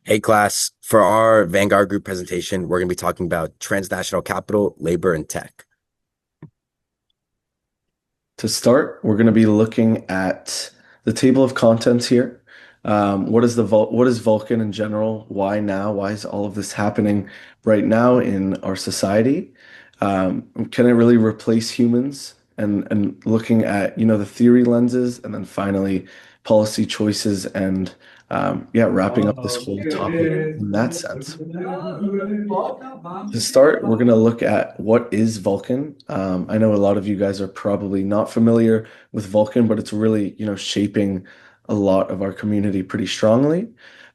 Hey class, for our Vanguard group presentation, we're going to be talking about transnational capital, labor, and tech. To start, we're going to be looking at the table of contents here. What is Vulcan in general? Why now? Why is all of this happening right now in our society? Can it really replace humans? And looking at, the theory lenses, and then finally policy choices and yeah, wrapping up this whole topic in that sense. To start, we're going to look at what is Vulcan. I know a lot of you guys are probably not familiar with Vulcan, but it's really, shaping a lot of our community pretty strongly.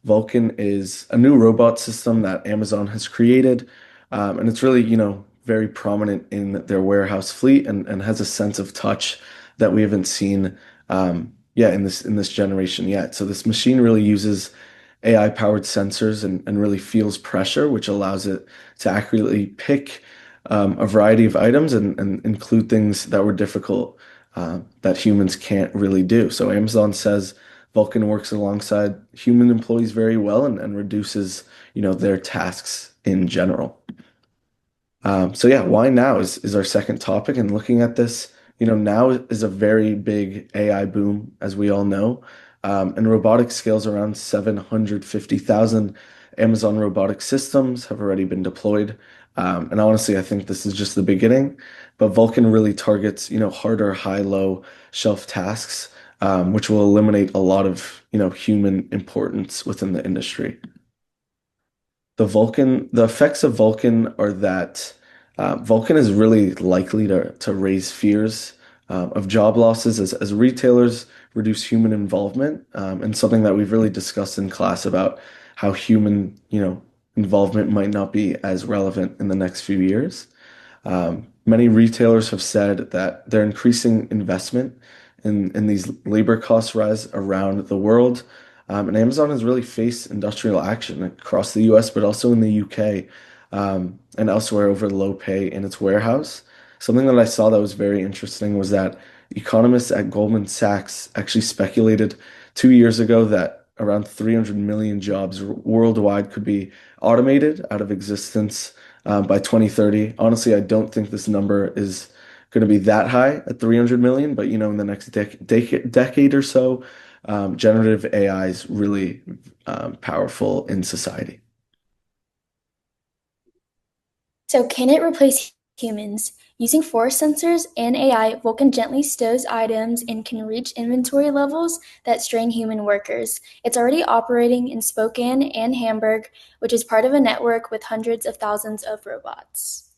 Vulcan is a new robot system that Amazon has created, and it's really, very prominent in their warehouse fleet and has a sense of touch that we haven't seen, yeah, in this generation yet. So this machine really uses AI-powered sensors and really feels pressure, which allows it to accurately pick a variety of items and include things that were difficult that humans can't really do. So Amazon says Vulcan works alongside human employees very well and reduces, their tasks in general. So yeah, why now is our second topic. And looking at this, now is a very big AI boom, as we all know. And robotics scales around 750,000 Amazon robotic systems have already been deployed. And honestly, I think this is just the beginning. But Vulkan really targets, harder, high-low shelf tasks, which will eliminate a lot of, human importance within the industry. The effects of Vulcan are that Vulcan is really likely to raise fears of job losses as retailers reduce human involvement, and something that we've really discussed in class about how human, involvement might not be as relevant in the next few years. Many retailers have said that they're increasing investment in these labor costs rise around the world. And Amazon has really faced industrial action across the US, but also in the UK, and elsewhere over low pay in its warehouse. Something that I saw that was very interesting was that economists at Goldman Sachs actually speculated 2 years ago that around 300 million jobs worldwide could be automated out of existence by 2030. Honestly, I don't think this number is going to be that high at 300 million, but in the next decade or so, generative AI is really powerful in society. So can it replace humans? Using force sensors and AI, Vulcan gently stows items and can reach inventory levels that strain human workers. It's already operating in Spokane and Hamburg, which is part of a network with hundreds of thousands of robots.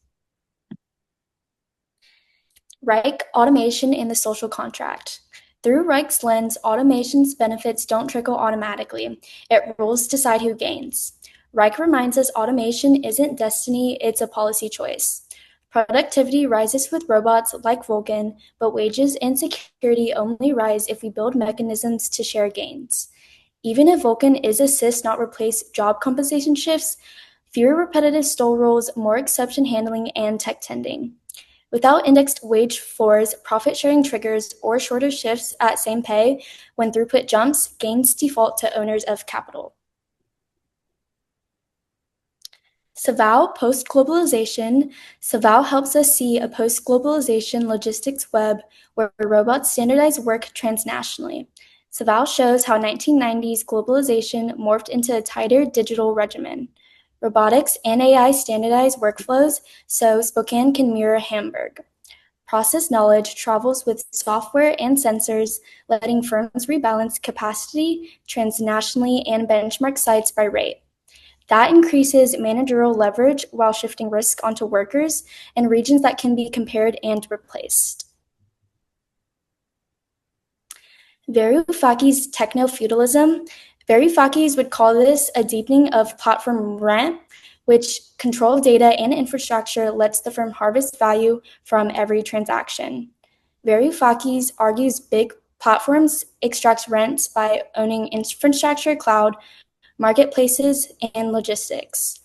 Reich, automation, and the social contract. Through Reich's lens, automation's benefits don't trickle automatically. Rules decide who gains. Reich reminds us automation isn't destiny, it's a policy choice. Productivity rises with robots like Vulcan, but wages and security only rise if we build mechanisms to share gains. Even if Vulcan is assist, not replace job compensation shifts, fewer repetitive stall roles, more exception handling, and tech tending. Without indexed wage floors, profit sharing triggers, or shorter shifts at same pay, when throughput jumps, gains default to owners of capital. Savao post-globalization. Savao helps us see a post-globalization logistics web where robots standardize work transnationally. Savao shows how 1990s globalization morphed into a tighter digital regimen. Robotics and AI standardize workflows so Spokane can mirror Hamburg. Process knowledge travels with software and sensors, letting firms rebalance capacity transnationally and benchmark sites by rate. That increases managerial leverage while shifting risk onto workers in regions that can be compared and replaced. Varoufakis' techno-feudalism. Varoufakis would call this a deepening of platform rent, which control of data and infrastructure lets the firm harvest value from every transaction. Varoufakis argues big platforms extract rent by owning infrastructure, cloud, marketplaces, and logistics.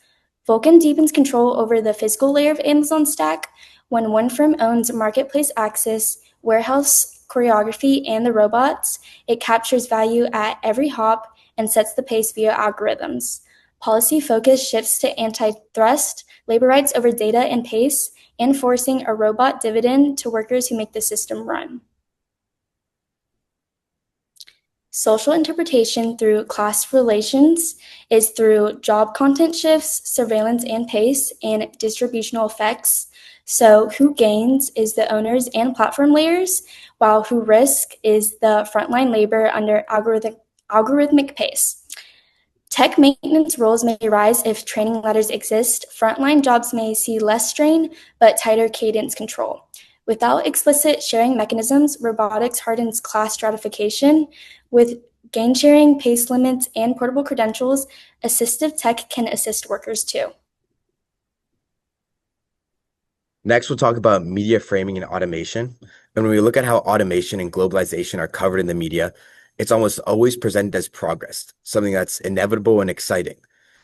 Vulcan deepens control over the physical layer of Amazon stack when one firm owns marketplace access, warehouse choreography, and the robots, it captures value at every hop and sets the pace via algorithms. Policy focus shifts to antitrust, labor rights over data and pace, and forcing a robot dividend to workers who make the system run. Social interpretation through class relations is through job content shifts, surveillance and pace, and distributional effects. So who gains is the owners and platform layers, while who risk is the frontline labor under algorithmic pace. Tech maintenance roles may rise if training ladders exist. Frontline jobs may see less strain, but tighter cadence control. Without explicit sharing mechanisms, robotics hardens class stratification. With gain sharing, pace limits, and portable credentials, assistive tech can assist workers too. Next, we'll talk about media framing and automation. And when we look at how automation and globalization are covered in the media, it's almost always presented as progress, something that's inevitable and exciting.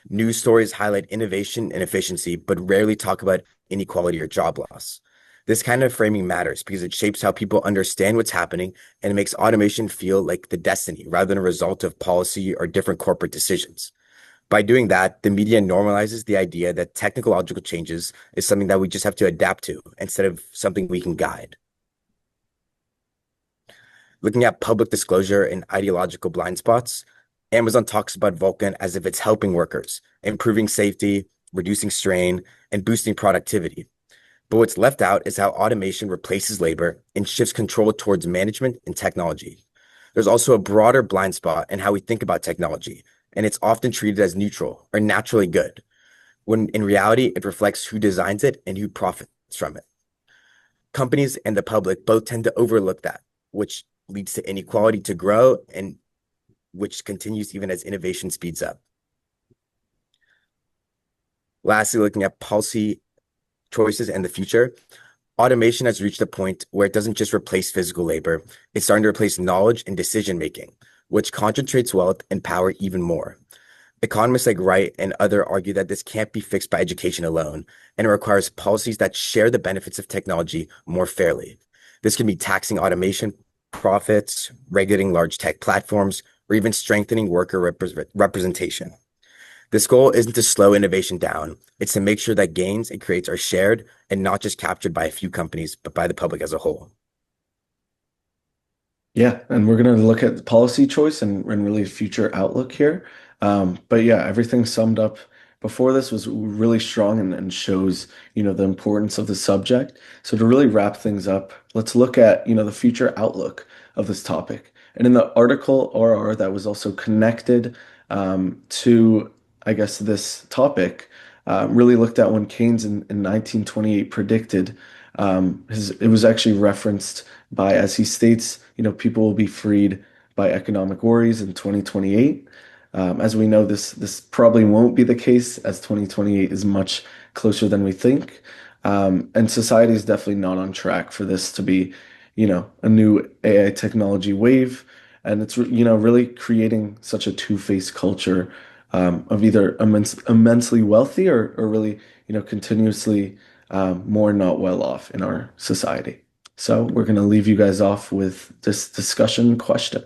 News stories highlight innovation and efficiency, but rarely talk about inequality or job loss. This kind of framing matters because it shapes how people understand what's happening, and it makes automation feel like the destiny rather than a result of policy or different corporate decisions. By doing that, the media normalizes the idea that technological changes is something that we just have to adapt to instead of something we can guide. Looking at public disclosure and ideological blind spots, Amazon talks about Vulcan as if it's helping workers, improving safety, reducing strain, and boosting productivity. But what's left out is how automation replaces labor and shifts control towards management and technology. There's also a broader blind spot in how we think about technology, and it's often treated as neutral or naturally good, when in reality, it reflects who designs it and who profits from it. Companies and the public both tend to overlook that, which leads to inequality to grow and which continues even as innovation speeds up. Lastly, looking at policy choices and the future, automation has reached a point where it doesn't just replace physical labor, it's starting to replace knowledge and decision making, which concentrates wealth and power even more. Economists like Wright and others argue that this can't be fixed by education alone, and it requires policies that share the benefits of technology more fairly. This can be taxing automation profits, regulating large tech platforms, or even strengthening worker representation. This goal isn't to slow innovation down, it's to make sure that gains it creates are shared and not just captured by a few companies, but by the public as a whole. Yeah, and we're going to look at policy choice and really future outlook here. But yeah, everything summed up before this was really strong and shows, the importance of the subject. So to really wrap things up, let's look at, the future outlook of this topic. And in the article RR that was also connected to, I guess, this topic, really looked at when Keynes in 1928 predicted, it was actually referenced by, as he states, people will be freed by economic worries in 2028. As we know, this probably won't be the case, as 2028 is much closer than we think. And society is definitely not on track for this to be, a new AI technology wave. And it's, really creating such a two-faced culture of either immensely wealthy or really, continuously more not well off in our society. So we're going to leave you guys off with this discussion question.